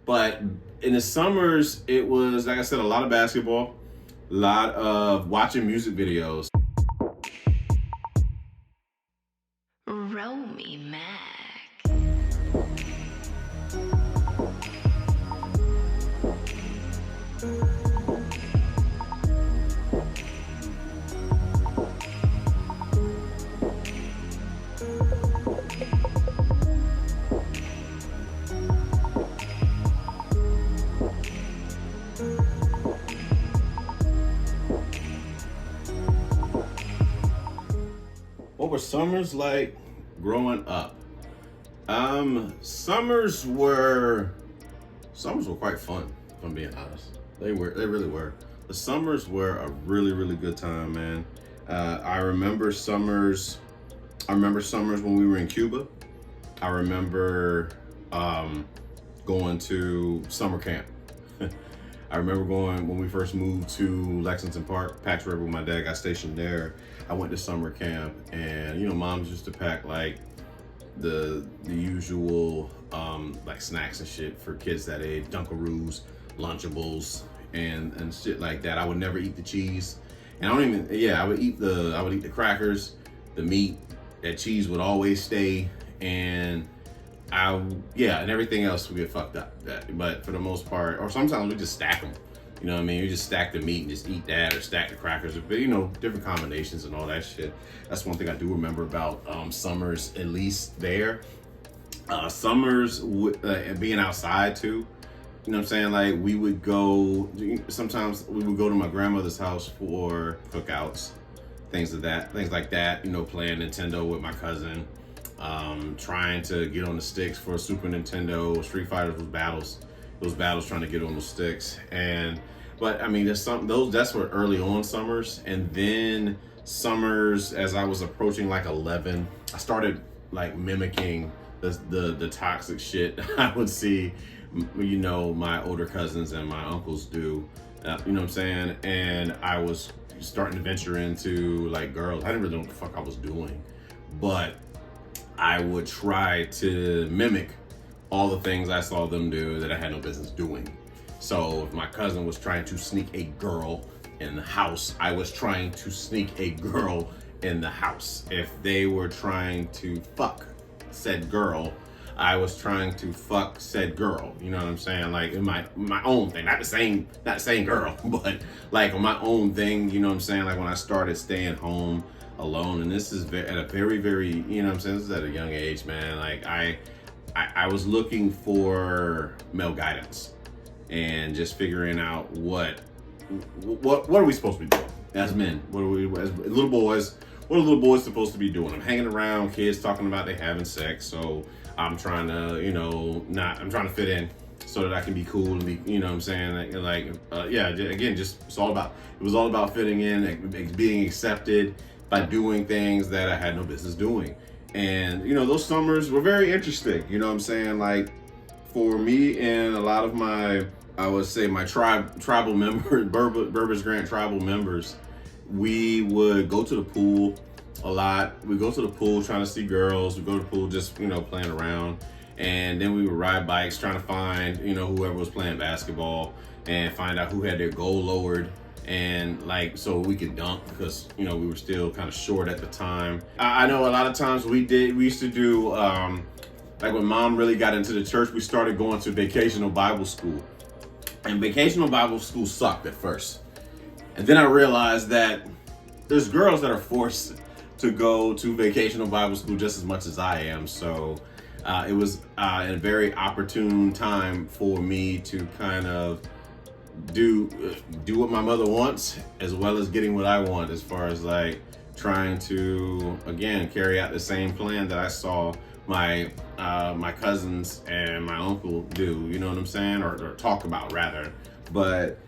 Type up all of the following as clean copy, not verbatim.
But in the summers, it was, like I said, a lot of basketball, a lot of watching music videos. Roll me Mac. What were summers like growing up? Summers were quite fun, if I'm being honest. They really were. The summers were a really, really good time, man. I remember summers when we were in Cuba. I remember going to summer camp. I remember going when we first moved to Lexington Park, Pax River, when my dad got stationed there. I went to summer camp, and moms used to pack like the usual like snacks and shit for kids that age, Dunkaroos, Lunchables, and shit like that. I would never eat the cheese, and I would eat the crackers, the meat. That cheese would always stay, and and everything else would get fucked up. But for the most part, or sometimes we just stack them. You know what I mean? You just stack the meat and just eat that, or stack the crackers, but different combinations and all that shit. That's one thing I do remember about summers, at least there. Summers being outside too. You know what I'm saying? Like sometimes we would go to my grandmother's house for cookouts, things like that. Playing Nintendo with my cousin, trying to get on the sticks for Super Nintendo. Street Fighter those battles trying to get on the sticks. But I mean, that's were early on summers, and then summers as I was approaching like 11, I started like mimicking the toxic shit I would see, my older cousins and my uncles do. You know what I'm saying? And I was starting to venture into like girls. I didn't really know what the fuck I was doing, but I would try to mimic all the things I saw them do that I had no business doing. So if my cousin was trying to sneak a girl in the house, I was trying to sneak a girl in the house. If they were trying to fuck said girl, I was trying to fuck said girl. You know what I'm saying? Like in my own thing, not the same girl, but like on my own thing. You know what I'm saying? Like when I started staying home alone, and this is at a very, very, you know what I'm saying? This is at a young age, man. Like I was looking for male guidance and just figuring out what are we supposed to be doing as men? What are we as little boys? What are little boys supposed to be doing? I'm hanging around kids talking about they having sex, so I'm trying to, I'm trying to fit in so that I can be cool and be, you know what I'm saying? Again, just it was all about fitting in, being accepted by doing things that I had no business doing. And, those summers were very interesting. You know what I'm saying? Like, for me and a lot of my, I would say my tribal members, Burbage Grant tribal members, we would go to the pool a lot. We go to the pool trying to see girls. We go to the pool just, playing around. And then we would ride bikes trying to find, whoever was playing basketball and find out who had their goal lowered. And so we could dunk because, we were still kind of short at the time. I know a lot of times we used to do, like when mom really got into the church, we started going to vacational Bible school. And vacational Bible school sucked at first. And then I realized that there's girls that are forced to go to vacational Bible school just as much as I am. So it was a very opportune time for me to kind of do what my mother wants, as well as getting what I want, as far as like trying to again carry out the same plan that I saw my cousins and my uncle do. You know what I'm saying, or talk about rather. But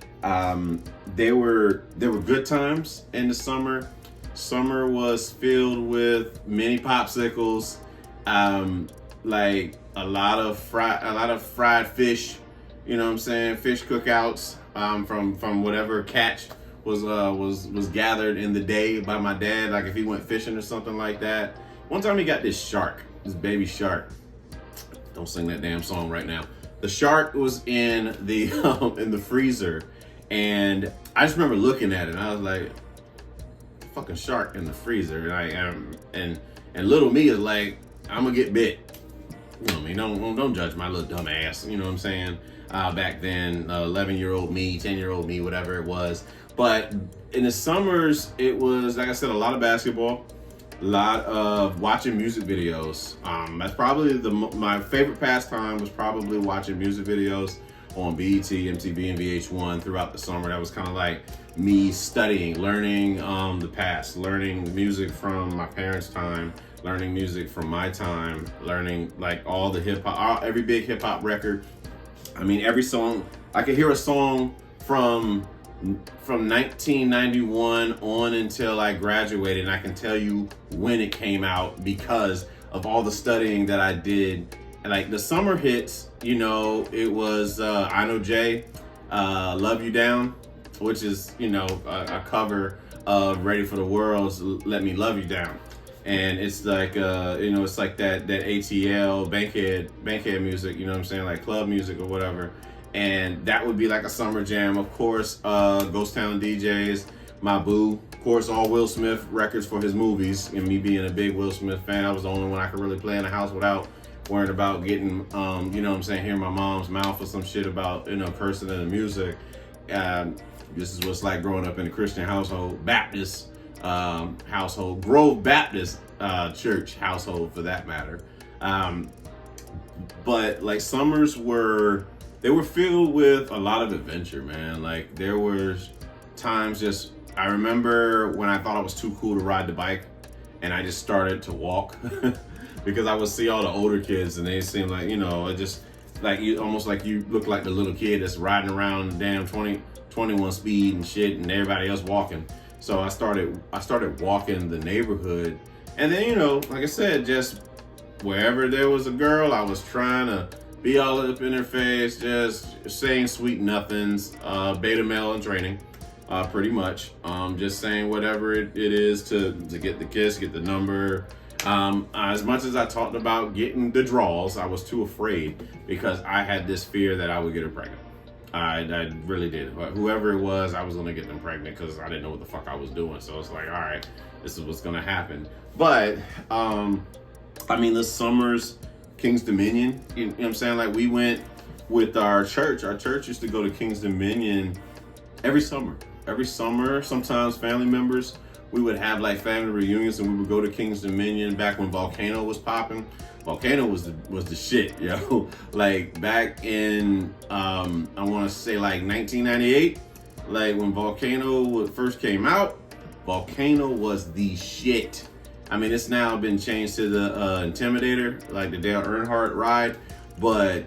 they were good times in the summer. Summer was filled with mini popsicles, like a lot of fried fish. You know what I'm saying? Fish cookouts from whatever catch was gathered in the day by my dad. Like if he went fishing or something like that. One time he got this baby shark. Don't sing that damn song right now. the shark was in the freezer, and I just remember looking at it, and I was like, "Fucking shark in the freezer!" And I am, and little me is like, "I'm gonna get bit." You know what I mean? Don't judge my little dumb ass. You know what I'm saying? Back then, 11-year-old me, 10-year-old me, whatever it was. But in the summers, it was, like I said, a lot of basketball, a lot of watching music videos. That's probably my favorite pastime was probably watching music videos on BET, MTV, and VH1 throughout the summer. That was kind of like me studying, learning the past, learning music from my parents' time, learning music from my time, learning like all the hip hop, every big hip hop record. I mean, every song, I could hear a song from 1991 on until I graduated, and I can tell you when it came out because of all the studying that I did. Like the summer hits, you know, it was I Know Jay, Love You Down, which is, you know, a cover of Ready for the World's Let Me Love You Down. And it's like, you know, it's like that ATL, Bankhead music, you know what I'm saying? Like club music or whatever. And that would be like a summer jam. Of course, Ghost Town DJs, my boo. Of course, all Will Smith records for his movies. And me being a big Will Smith fan, I was the only one I could really play in the house without worrying about getting, you know what I'm saying, hearing my mom's mouth or some shit about, you know, cursing in the music. This is what it's like growing up in a Christian household, Baptist household, Grove Baptist church household for that matter. But like summers they were filled with a lot of adventure, man. Like there were times I remember when I thought I was too cool to ride the bike and I just started to walk because I would see all the older kids and they seemed like, you know, it just like you almost like you look like the little kid that's riding around damn 21 speed and shit and everybody else walking. So I started walking the neighborhood, and then, you know, like I said, just wherever there was a girl, I was trying to be all up in her face, just saying sweet nothings, beta male in training, pretty much. Just saying whatever it is to get the kiss, get the number. As much as I talked about getting the draws, I was too afraid because I had this fear that I would get her pregnant. I really did. But whoever it was, I was going to get them pregnant because I didn't know what the fuck I was doing. So it's like, all right, this is what's going to happen. But, I mean, the summers, King's Dominion, you know what I'm saying? Like we went with our church. Our church used to go to King's Dominion every summer. Every summer, sometimes family members, we would have like family reunions and we would go to King's Dominion back when Volcano was popping. Volcano was the shit, yo. Like back in, I want to say like 1998, like when Volcano first came out, Volcano was the shit. I mean, it's now been changed to the Intimidator, like the Dale Earnhardt ride, but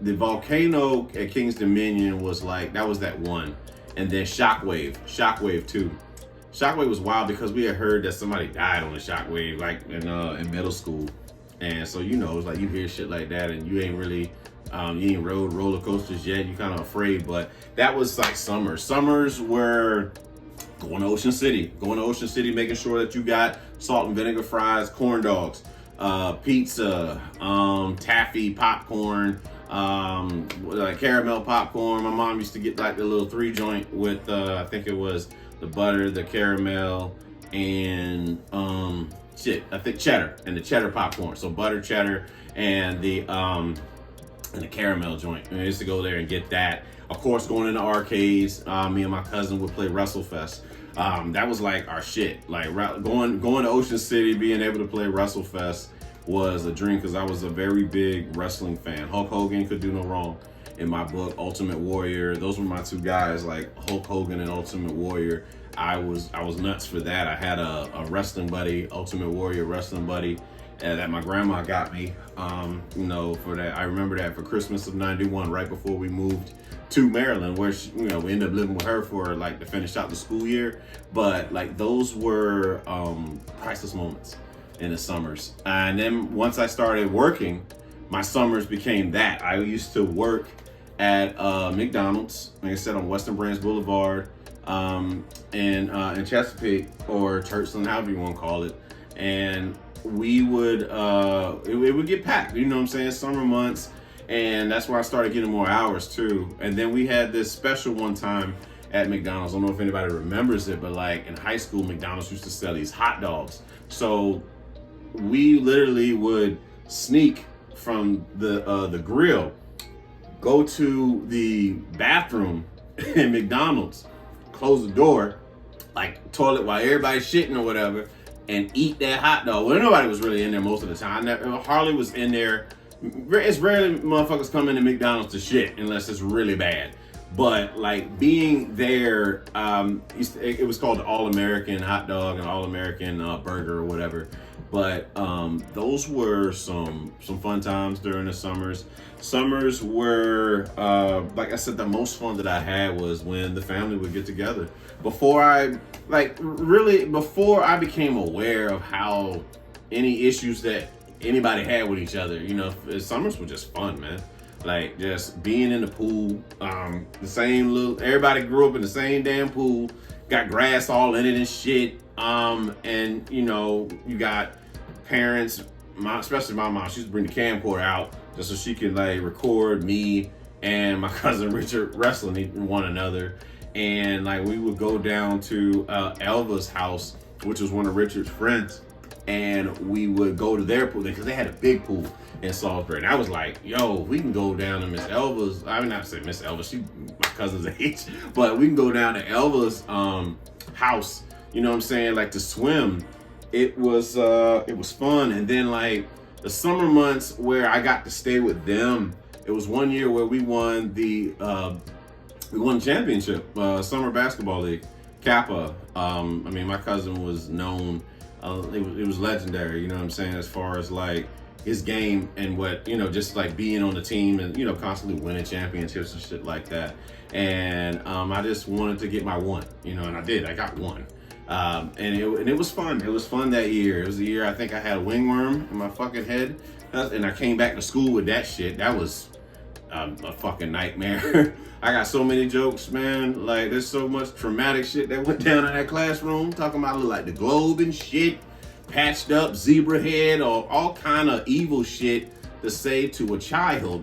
the Volcano at King's Dominion was like, that was that one. And then Shockwave 2. Shockwave was wild because we had heard that somebody died on the Shockwave, like in middle school. And so, you know, it's like you hear shit like that and you ain't really, you ain't rode roller coasters yet. You kind of afraid, but that was like summer. Summers were going to Ocean City, making sure that you got salt and vinegar fries, corn dogs, pizza, taffy, popcorn, like caramel popcorn. My mom used to get like the little 3-joint with, I think it was the butter, the caramel, and I think cheddar, and the cheddar popcorn. So butter, cheddar, and the caramel joint. And I used to go there and get that. Of course, going into arcades, me and my cousin would play WrestleFest. That was like our shit. Like going to Ocean City, being able to play WrestleFest was a dream because I was a very big wrestling fan. Hulk Hogan could do no wrong in my book. Ultimate Warrior, those were my two guys, like Hulk Hogan and Ultimate Warrior. I was nuts for that. I had a wrestling buddy, Ultimate Warrior wrestling buddy, that my grandma got me, you know, for that. I remember that for Christmas of '91, right before we moved to Maryland, where she, you know, we ended up living with her for like to finish out the school year. But like those were priceless moments in the summers. And then once I started working, my summers became that. I used to work at McDonald's, like I said, on Western Branch Boulevard, in Chesapeake, or Churchland, however you want to call it. And we would, it would get packed, you know what I'm saying? Summer months, And that's where I started getting more hours too. And then we had this special one time at McDonald's. I don't know if anybody remembers it, but like in high school, McDonald's used to sell these hot dogs. So we literally would sneak from the grill, go to the bathroom in McDonald's, close the door, like toilet while everybody's shitting or whatever, and eat that hot dog. Well, nobody was really in there most of the time. Harley was in there. It's rarely motherfuckers come into McDonald's to shit unless it's really bad. But like being there, it was called the All-American hot dog and All-American burger or whatever. But those were some fun times during the summers. Summers were, like I said, the most fun that I had was when the family would get together. Before I became aware of how any issues that anybody had with each other, you know, summers were just fun, man. Like just being in the pool, everybody grew up in the same damn pool, got grass all in it and shit. And you know, you got parents, especially my mom, she used to bring the camcorder out just so she could like record me and my cousin Richard wrestling one another. And like we would go down to Elva's house, which was one of Richard's friends, and we would go to their pool because they had a big pool in Salisbury. And I was like, yo, we can go down to Miss Elva's. I mean, not say Miss Elva, she my cousin's age, but we can go down to Elva's house, you know what I'm saying, like to swim. It was fun. And then like the summer months where I got to stay with them, it was one year where we won the championship, summer basketball league, Kappa. I mean, my cousin was known, it was legendary, you know what I'm saying, as far as like his game and what, you know, just like being on the team and, you know, constantly winning championships and shit like that. And I just wanted to get my one, you know, and I did. I got one. And it was fun. It was fun that year. It was the year I think I had a wingworm in my fucking head, and I came back to school with that shit. That was a fucking nightmare. I got so many jokes, man. Like there's so much traumatic shit that went down in that classroom. Talking about like the globe and shit, patched up zebra head, or all kind of evil shit to say to a child.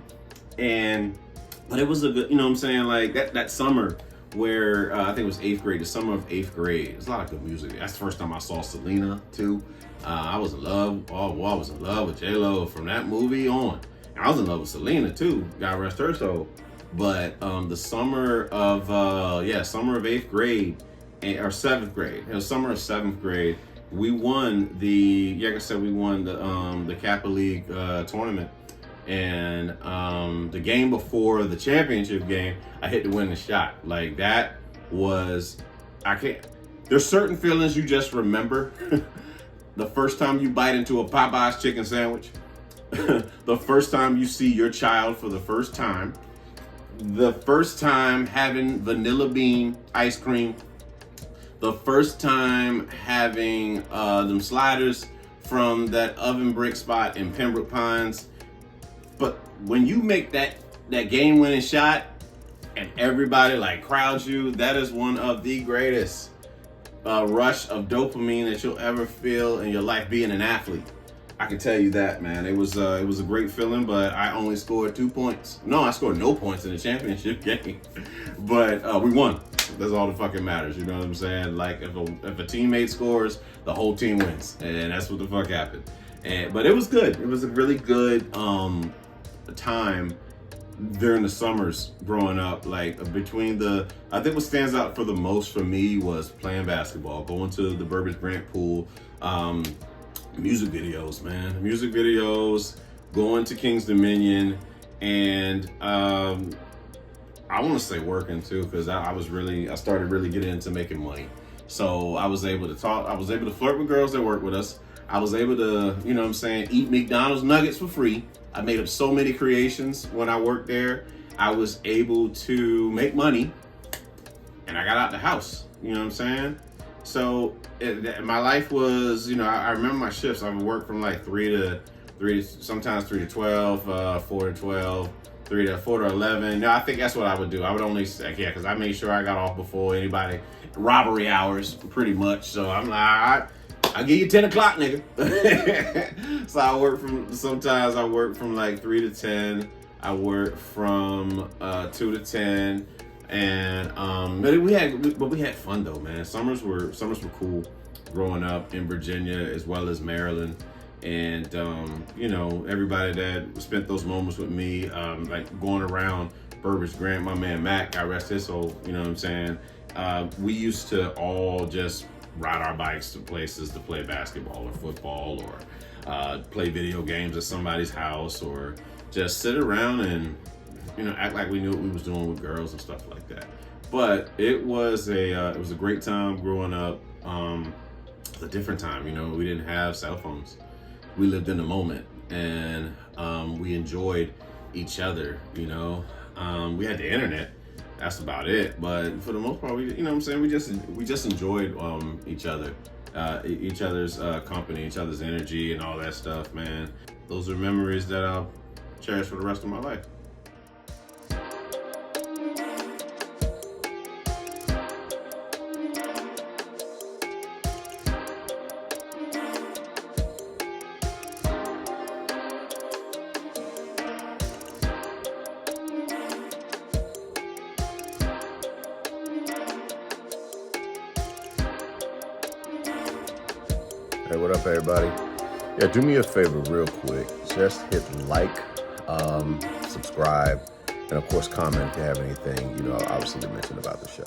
But it was a good, you know what I'm saying, like that summer where I think it was 8th grade, the summer of 8th grade. There's a lot of good music. That's the first time I saw Selena too. I was in love. I was in love with J.Lo from that movie on. And I was in love with Selena too. God rest her soul. But the summer of 8th grade or 7th grade. It was summer of 7th grade. We won like I said, we won the Kappa League tournament. And the game before the championship game, I hit the winning shot. Like that was, there's certain feelings you just remember. The first time you bite into a Popeye's chicken sandwich, the first time you see your child for the first time, the first time having vanilla bean ice cream, the first time having them sliders from that oven brick spot in Pembroke Pines. But when you make that game-winning shot and everybody like crowds you, that is one of the greatest rush of dopamine that you'll ever feel in your life being an athlete. I can tell you that, man. It was a great feeling, but I only scored 2 points. No, I scored no points in the championship game. But we won. That's all that fucking matters. You know what I'm saying? Like if a teammate scores, the whole team wins, and that's what the fuck happened. But it was good. It was a really good time during the summers growing up. Like I think what stands out for the most for me was playing basketball, going to the Burbage Grant pool, music videos, man. Music videos, going to King's Dominion, and I want to say working too, because I started really getting into making money. So I was able to talk, I was able to flirt with girls that work with us. I was able to, you know what I'm saying, eat McDonald's nuggets for free. I made up so many creations when I worked there. I was able to make money, and I got out the house, you know what I'm saying? So my life was, you know, I remember my shifts. I would work from like 3 to, sometimes 3 to 12, 4 to 12, 4 to 11. No, I think that's what I would do. I would only say, yeah, because I made sure I got off before anybody, robbery hours pretty much. So I'm like, all right, I'll give you 10 o'clock, nigga. So sometimes I work from like 3 to 10. I worked from 2 to 10, and but we had fun though, man. Summers were cool growing up in Virginia as well as Maryland. And you know, everybody that spent those moments with me, like going around Burbage Grant, my man Mac, God rest his soul, you know what I'm saying? We used to all just ride our bikes to places to play basketball or football, or play video games at somebody's house, or just sit around and, you know, act like we knew what we was doing with girls and stuff like that. But it was a great time growing up. A different time, you know. We didn't have cell phones. We lived in the moment, and we enjoyed each other, you know. We had the internet, that's about it, but for the most part, we, you know what I'm saying, we just enjoyed each other, each other's company, each other's energy and all that stuff, man. Those are memories that I'll cherish for the rest of my life. Hey, what up, everybody? Yeah, do me a favor real quick. Just hit like, subscribe, and of course comment if you have anything, you know, obviously to mention about the show.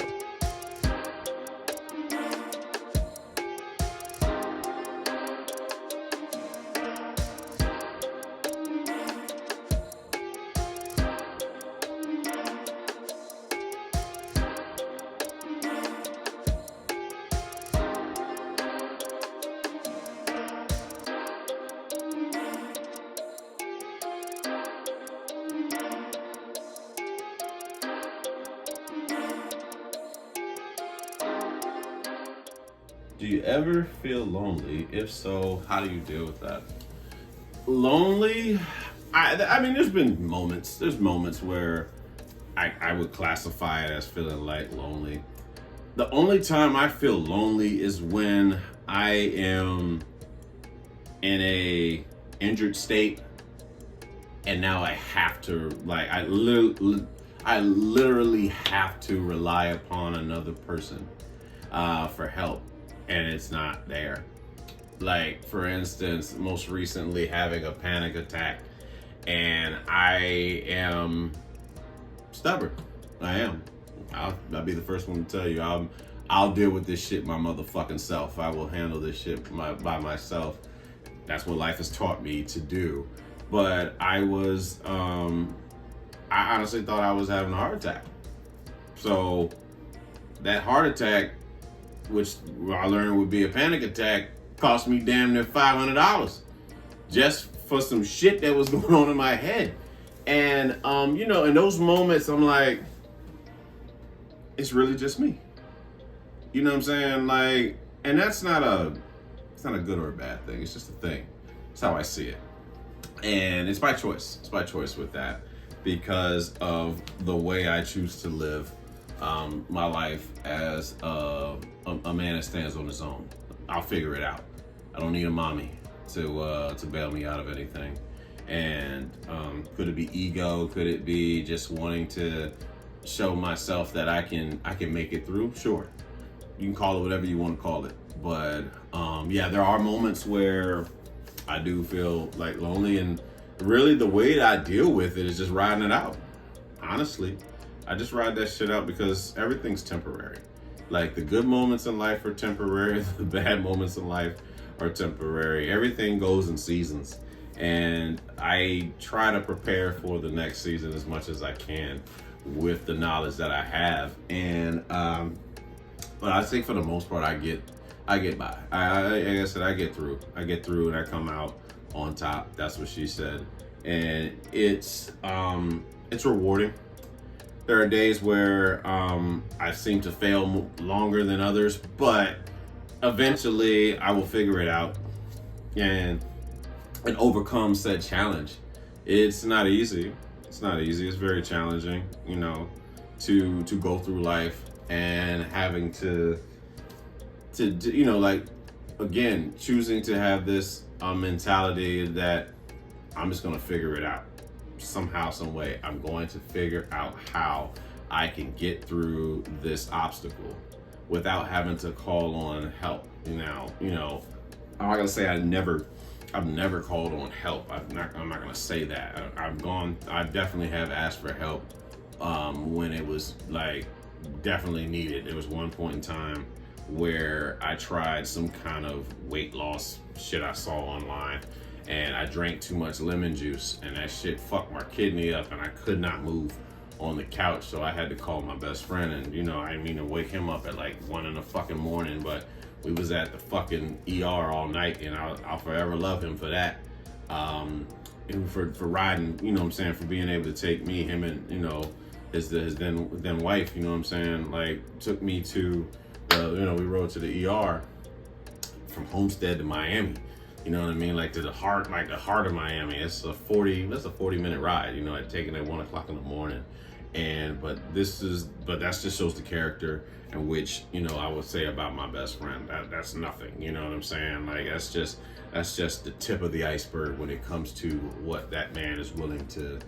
Do you ever feel lonely? If so, how do you deal with that? Lonely? I mean, there's moments where I would classify it as feeling like lonely. The only time I feel lonely is when I am in a injured state, and now I have to, like, I literally have to rely upon another person for help, and it's not there. Like, for instance, most recently having a panic attack, and I am stubborn. I am. I'll be the first one to tell you, I'll deal with this shit my motherfucking self. I will handle this shit by myself. That's what life has taught me to do. But I honestly thought I was having a heart attack. So that heart attack, which I learned would be a panic attack, cost me damn near $500 just for some shit that was going on in my head. And you know, in those moments, I'm like, it's really just me. You know what I'm saying? Like, and it's not a good or a bad thing. It's just a thing. It's how I see it. And it's by choice. It's by choice with that, because of the way I choose to live my life as a man that stands on his own. I'll figure it out. I don't need a mommy to bail me out of anything. And could it be ego? Could it be just wanting to show myself that I can make it through? Sure. You can call it whatever you want to call it. But yeah, there are moments where I do feel like lonely, and really the way that I deal with it is just riding it out. Honestly, I just ride that shit out, because everything's temporary. Like, the good moments in life are temporary, the bad moments in life are temporary. Everything goes in seasons. And I try to prepare for the next season as much as I can with the knowledge that I have. And but I think for the most part, I get by. Like I said, I get through and I come out on top. That's what she said. And it's rewarding. There are days where I seem to fail longer than others, but eventually I will figure it out and overcome said challenge. It's not easy. It's very challenging, you know, to go through life and having to you know, like, again, choosing to have this mentality that I'm just gonna figure it out. somehow, some way, I'm going to figure out how I can get through this obstacle without having to call on help. Now, I'm not gonna say I've never called on help. I'm not gonna say that. I definitely have asked for help when it was like definitely needed. There was one point in time where I tried some kind of weight loss shit I saw online, and I drank too much lemon juice, and that shit fucked my kidney up, and I could not move on the couch. So I had to call my best friend, and I didn't mean to wake him up at like 1 in the fucking morning, but we was at the fucking ER all night, and I'll forever love him for that. And for riding, what I'm saying, for being able to take me, him, and his then wife, what I'm saying, like took me to, we rode to the ER from Homestead to Miami. You know what I mean? Like to the heart of Miami. It's a 40-minute ride. I'd taken at 1 o'clock in the morning, but that just shows the character in which I would say about my best friend. That's nothing. You know what I'm saying? Like that's just the tip of the iceberg when it comes to what that man is willing to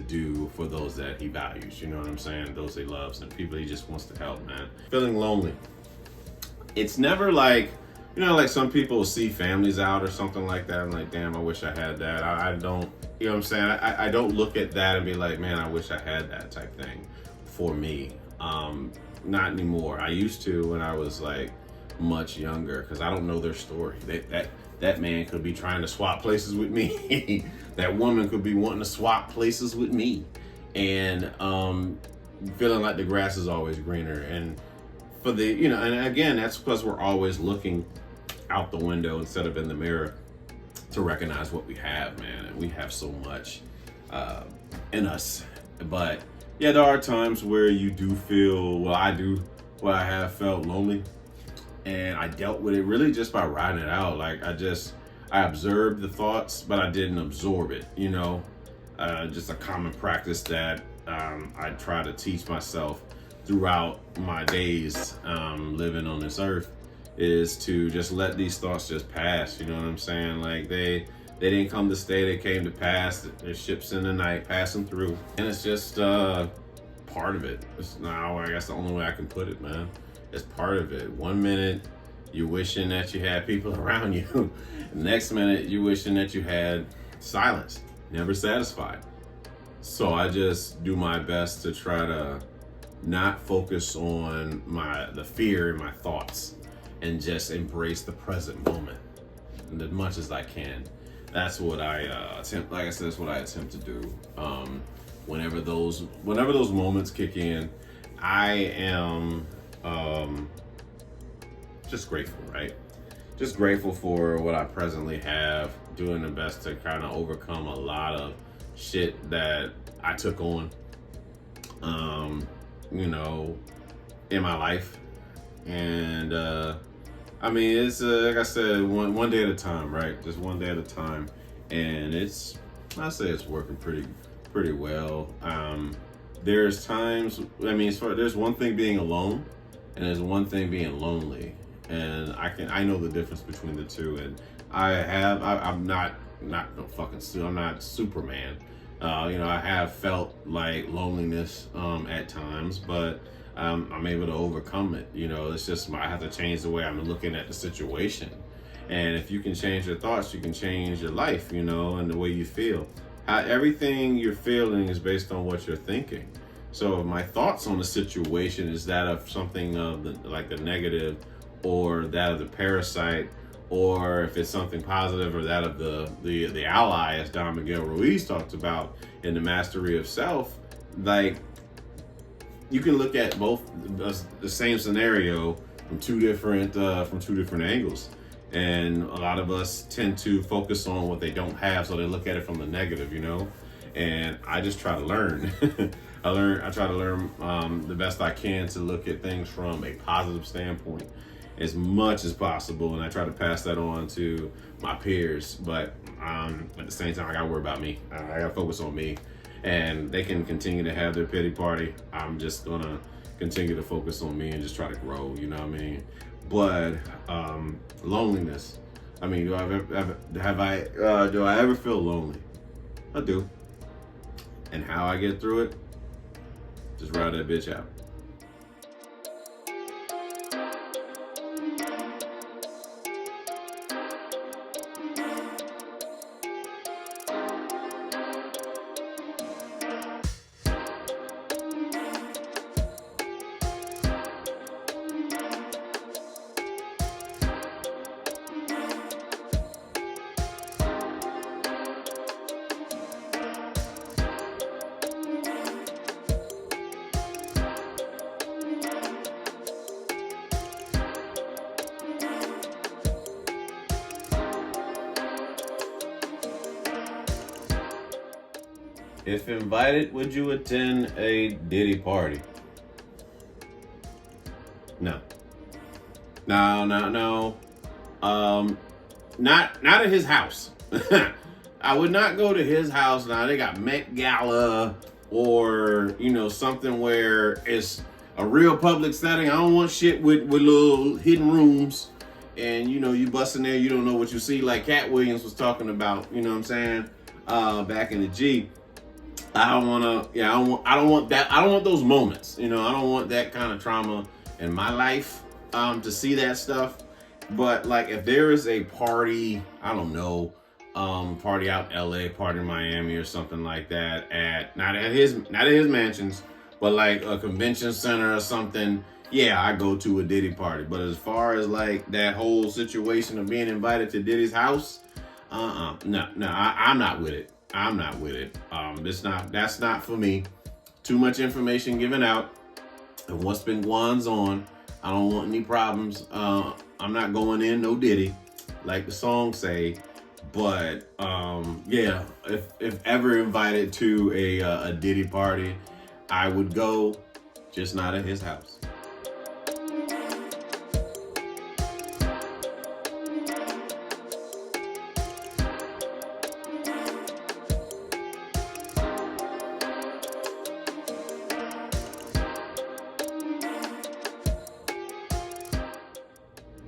do for those that he values. You know what I'm saying? Those he loves and people he just wants to help, man. Feeling lonely. It's never like, like some people see families out or something like that. I'm like, damn, I wish I had that. I don't, what I'm saying? I don't look at that and be like, man, I wish I had that type thing for me. Not anymore. I used to when I was like much younger, because I don't know their story. That man could be trying to swap places with me. That woman could be wanting to swap places with me. And feeling like the grass is always greener. And for the, and again, that's because we're always looking out the window instead of in the mirror to recognize what we have, man. And we have so much in us. But yeah, there are times where you do feel, I have felt lonely. And I dealt with it really just by riding it out. Like I observed the thoughts, but I didn't absorb it, just a common practice that I try to teach myself throughout my days living on this earth is to just let these thoughts just pass. You know what I'm saying? Like they didn't come to stay, they came to pass. There's ships in the night passing through, and it's just part of it. It's now, I guess the only way I can put it, man. It's part of it. 1 minute you're wishing that you had people around you. The next minute you're wishing that you had silence. Never satisfied. So I just do my best to try to not focus on the fear in my thoughts and just embrace the present moment as much as I can. That's what I attempt. Like I said, that's what I attempt to do. Whenever those moments kick in, I am just grateful, right? Just grateful for what I presently have, doing the best to kind of overcome a lot of shit that I took on, in my life. And I mean, it's like I said, one day at a time, right? Just one day at a time. And I say it's working pretty well. There's times, there's one thing being alone, and there's one thing being lonely, and I know the difference between the two. And I'm not Superman. I have felt like loneliness at times, but I'm able to overcome it. It's just I have to change the way I'm looking at the situation. And if you can change your thoughts, you can change your life, and the way you feel. Everything you're feeling is based on what you're thinking. So if my thoughts on the situation is that of something of the negative, or that of the parasite, or if it's something positive, or that of the ally, as Don Miguel Ruiz talked about in The Mastery of Self, like you can look at both the same scenario from two different angles. And a lot of us tend to focus on what they don't have, so they look at it from the negative, And I just try to learn. I try to learn the best I can to look at things from a positive standpoint as much as possible, and I try to pass that on to my peers. But at the same time, I gotta worry about me. I gotta focus on me, and they can continue to have their pity party. I'm just gonna continue to focus on me and just try to grow. You know what I mean? But loneliness. Do I ever feel lonely? I do. And how I get through it, just ride that bitch out. If invited, would you attend a Diddy party? No. No. Not at his house. I would not go to his house. Now they got Met Gala or, you know, something where it's a real public setting. I don't want shit with little hidden rooms. And, you know, you bust in there, you don't know what you see. Like Cat Williams was talking about, you know what I'm saying? Back in the G. I don't want that. I don't want those moments. You know, I don't want that kind of trauma in my life, to see that stuff. But like, if there is a party, I don't know, party out in LA, party in Miami or something like that not at his mansions, but like a convention center or something. Yeah, I go to a Diddy party. But as far as like that whole situation of being invited to Diddy's house, no, I'm not with it. I'm not with it. That's not for me. Too much information given out. And what's been going on, I don't want any problems. I'm not going in, no Diddy, like the song say. But yeah, if ever invited to a Diddy party, I would go, just not at his house.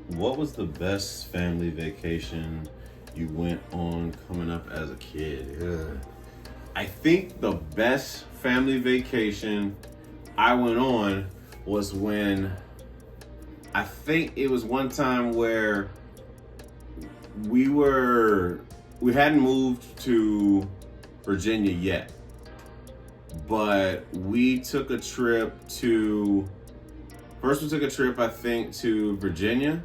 What was the best family vacation you went on coming up as a kid? Ugh. I think the best family vacation I went on was when, I think it was one time where we hadn't moved to Virginia yet, but we took a trip I think to Virginia.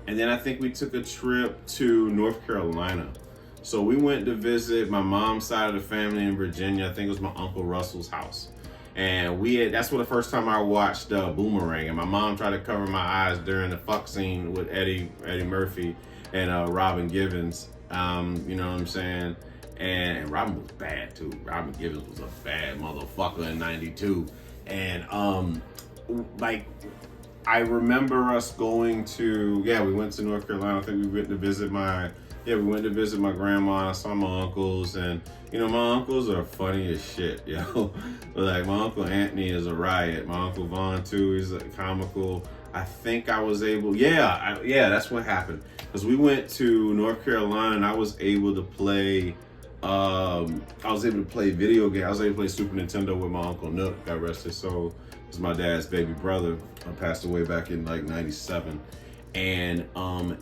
And then I think we took a trip to North Carolina. So we went to visit my mom's side of the family in Virginia. I think it was my Uncle Russell's house. And that's the first time I watched Boomerang. And my mom tried to cover my eyes during the fuck scene with Eddie Murphy and Robin Givens. You know what I'm saying? And Robin was bad too. Robin Givens was a bad motherfucker in '92. And like, I remember us going to, we went to North Carolina. I think we went to visit my grandma. I saw my uncles, and you know, my uncles are funny as shit, yo. Like, my Uncle Anthony is a riot. My Uncle Vaughn too, he's comical. I think I was able, that's what happened. Because we went to North Carolina and I was able to play video games. I was able to play Super Nintendo with my Uncle Nook, God rest his soul. He's my dad's baby brother. Passed away back in like '97. And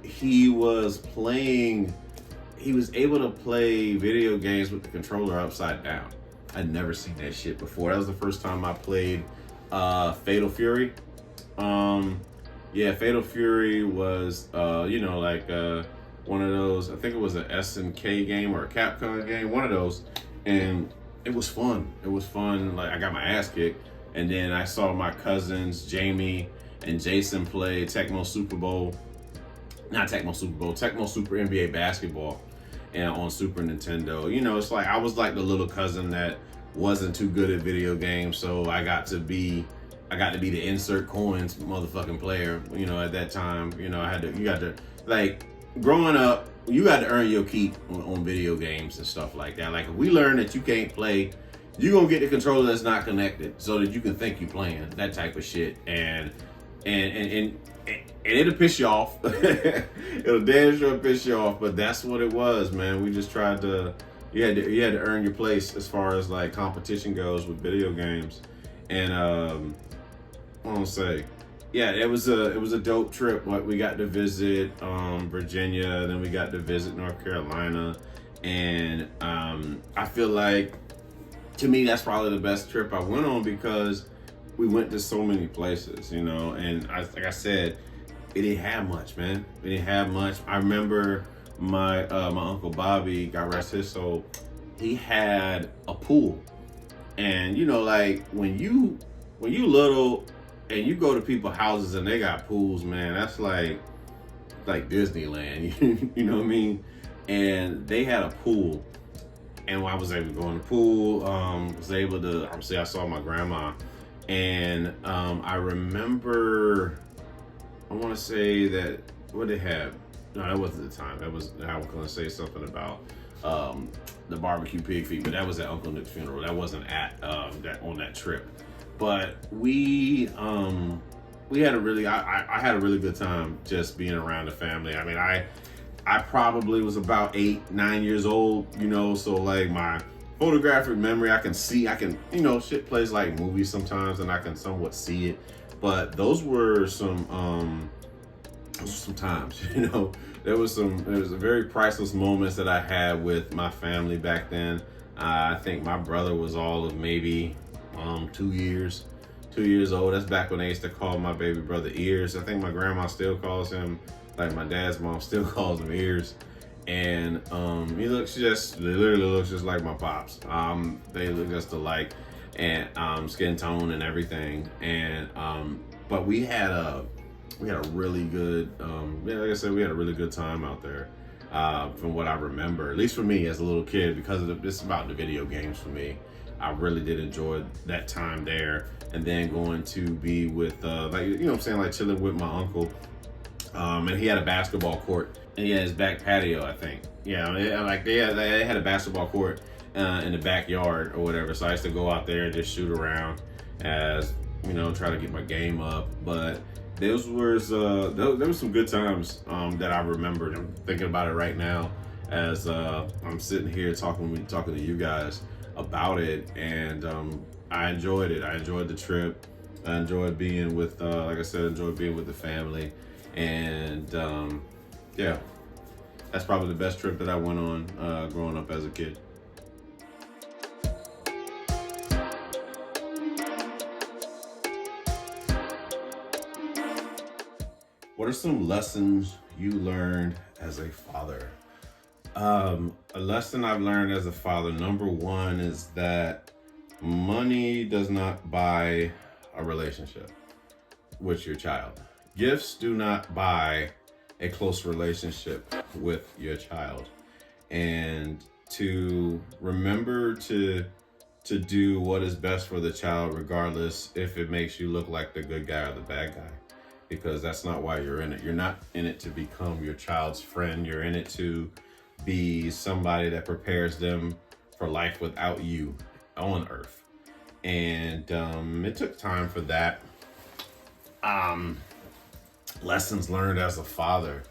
he was able to play video games with the controller upside down. I'd never seen that shit before. That was the first time I played Fatal Fury. Fatal Fury was one of those, I think it was an SNK game or a Capcom game, one of those. And it was fun. Like, I got my ass kicked. And then I saw my cousins, Jamie and Jason, play Tecmo Super NBA basketball and on Super Nintendo. You know, it's like I was like the little cousin that wasn't too good at video games, so I got to be the insert coins motherfucking player. You know, at that time, you know, you got to like, growing up, you got to earn your keep on video games and stuff like that. Like, if we learn that you can't play, you're gonna get the controller that's not connected so that you can think you're playing, that type of shit. And it'll piss you off. It'll damn sure piss you off, but that's what it was, man. We just tried to you had to earn your place as far as like competition goes with video games. And I want to say, yeah, it was a dope trip. Like we got to visit Virginia, then we got to visit North Carolina, and I feel like, to me, that's probably the best trip I went on because we went to so many places, you know. And like I said, it didn't have much, man. It didn't have much. I remember my Uncle Bobby, God rest his soul, he had a pool, and you know, like when you little and you go to people's houses and they got pools, man, that's like Disneyland. You know what I mean? And they had a pool, and I was able to go in the pool. Was able to, obviously, I saw my grandma, and I remember, I want to say that what they had. No, that wasn't the time. That was, I was going to say something about the barbecue pig feet, but that was at Uncle Nick's funeral. That wasn't at that on that trip. But we had a really, I had a really good time just being around the family. I mean, I probably was about 8, 9 years old, you know, so like my photographic memory, I can, you know, shit plays like movies sometimes and I can somewhat see it. But those were some times, you know. There was a very priceless moments that I had with my family back then. I think my brother was all of maybe 2 years old. That's back when they used to call my baby brother Ears. I think my grandma still calls him, like my dad's mom still calls him Ears. And he literally looks just like my pops. They look just alike, and skin tone and everything. And but we had a really good, like I said, we had a really good time out there. From what I remember, at least for me as a little kid, because it's about the video games for me. I really did enjoy that time there, and then going to be with, like, you know what I'm saying, like chilling with my uncle. And he had a basketball court, and he had his back patio, I think. Yeah, like they had a basketball court in the backyard or whatever. So I used to go out there and just shoot around, as you know, try to get my game up. But there was some good times that I remembered. I'm thinking about it right now as I'm sitting here talking to you guys about it, and I enjoyed it. I enjoyed the trip. I enjoyed being with, like I said, enjoyed being with the family, and yeah, that's probably the best trip that I went on growing up as a kid. What are some lessons you learned as a father? A lesson I've learned as a father, number one, is that money does not buy a relationship with your child. Gifts do not buy a close relationship with your child. And to remember to do what is best for the child, regardless if it makes you look like the good guy or the bad guy. Because that's not why you're in it. You're not in it to become your child's friend. You're in it to be somebody that prepares them for life without you on earth. And it took time for that. Lessons learned as a father.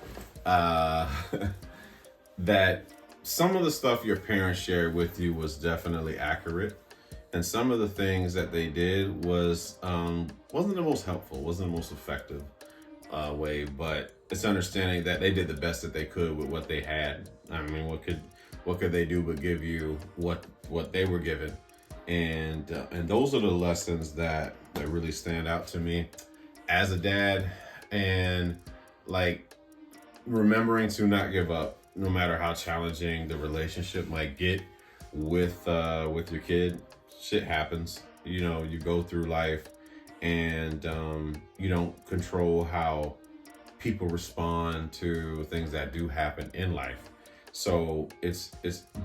That some of the stuff your parents shared with you was definitely accurate. And some of the things that they did wasn't the most helpful, wasn't the most effective way, but it's understanding that they did the best that they could with what they had. I mean, what could they do but give you what they were given? And those are the lessons that really stand out to me as a dad, and like remembering to not give up no matter how challenging the relationship might get with your kid. Shit happens, you know, you go through life, and you don't control how people respond to things that do happen in life. So it's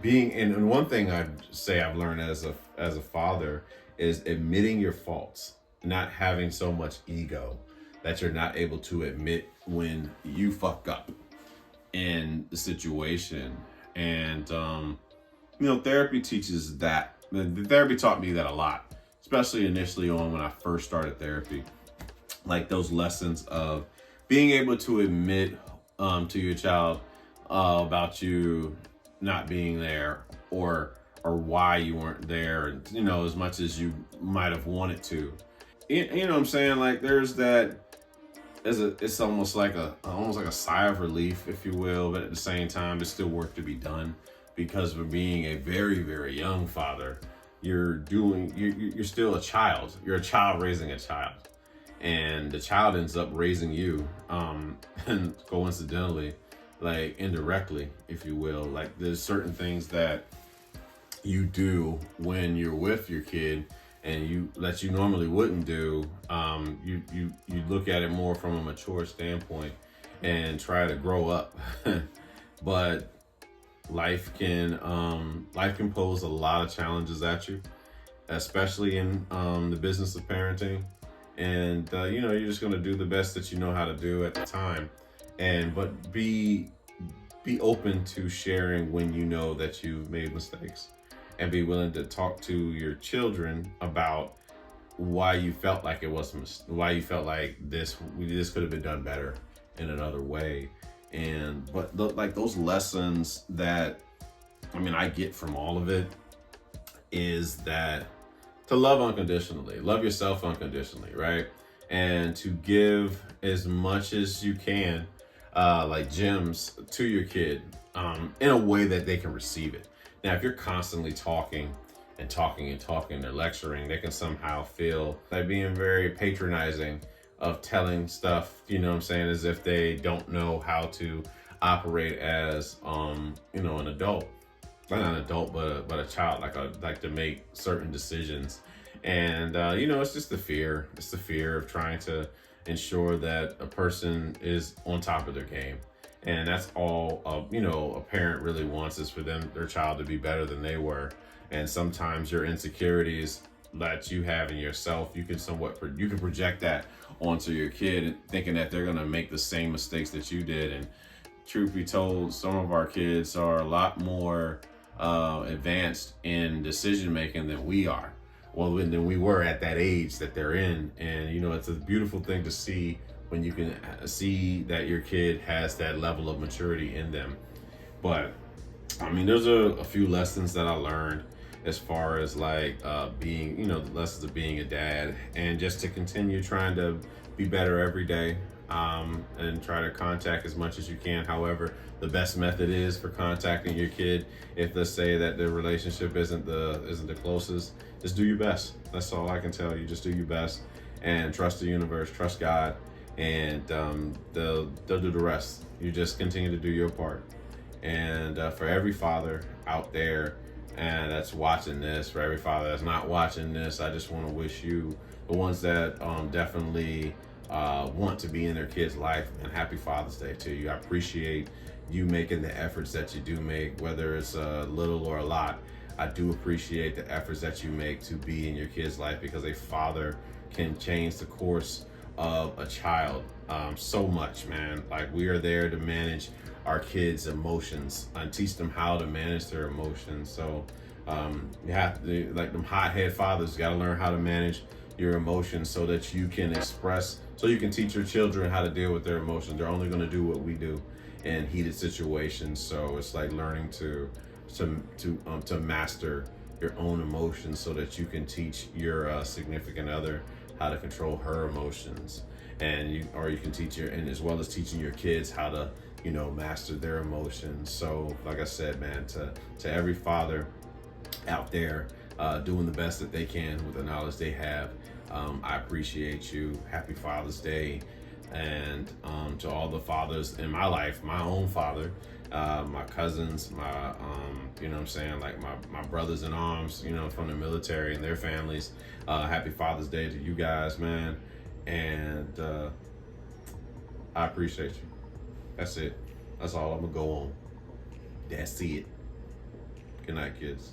being, and one thing I'd say I've learned as a father is admitting your faults, not having so much ego that you're not able to admit when you fuck up in the situation. And you know, therapy teaches that. The therapy taught me that a lot, especially initially on when I first started therapy. Like those lessons of being able to admit to your child about you not being there or why you weren't there, you know, as much as you might have wanted to. You know what I'm saying? Like there's that, it's almost like a sigh of relief, if you will, but at the same time, there's still work to be done because for being a very, very young father, you're still a child. You're a child raising a child, and the child ends up raising you, and coincidentally, like indirectly, if you will. Like there's certain things that you do when you're with your kid and you normally wouldn't do. You look at it more from a mature standpoint and try to grow up. But life can pose a lot of challenges at you, especially in the business of parenting. And you know, you're just gonna do the best that you know how to do at the time, but be open to sharing when you know that you've made mistakes, and be willing to talk to your children about why you felt like why you felt like this could have been done better in another way. Like those lessons that I get from all of it is that to love unconditionally, love yourself unconditionally, right? And to give as much as you can, like gems to your kid, in a way that they can receive it. Now, if you're constantly talking and talking and talking, they're lecturing, they can somehow feel like being very patronizing of telling stuff, you know what I'm saying, as if they don't know how to operate as, an adult. Not an adult, but a child, like to make certain decisions. And, it's just the fear. It's the fear of trying to ensure that a person is on top of their game. And that's all, a parent really wants, is for their child to be better than they were. And sometimes your insecurities that you have in yourself, you can project that onto your kid, thinking that they're going to make the same mistakes that you did. And truth be told, some of our kids are a lot more advanced in decision making than we are. Well, than we were at that age that they're in. And, it's a beautiful thing to see when you can see that your kid has that level of maturity in them. But, there's a few lessons that I learned as far as being, the lessons of being a dad, and just to continue trying to be better every day, and try to contact as much as you can. However, the best method is for contacting your kid, if let's say that the relationship isn't the closest, just do your best. That's all I can tell you. Just do your best and trust the universe, trust God, and they'll do the rest. You just continue to do your part. And for every father out there and that's watching this, for every father that's not watching this, I just want to wish you, the ones that definitely want to be in their kid's life, and happy Father's Day to you. I appreciate you making the efforts that you do make, whether it's a little or a lot. I do appreciate the efforts that you make to be in your kid's life, because a father can change the course of a child so much, man. Like, we are there to manage our kids' emotions and teach them how to manage their emotions. So you have to, like them hothead fathers, got to learn how to manage your emotions so that you can so you can teach your children how to deal with their emotions. They're only going to do what we do in heated situations. So it's like learning to master your own emotions so that you can teach your significant other how to control her emotions, and you can teach and as well as teaching your kids how to master their emotions. So like I said, man, to every father out there doing the best that they can with the knowledge they have, I appreciate you. Happy Father's Day. And to all the fathers in my life, my own father, my cousins, my my brothers in arms, from the military and their families, happy Father's Day to you guys, man. And I appreciate you. That's it. That's all I'm gonna go on. That's it. Good night, kids.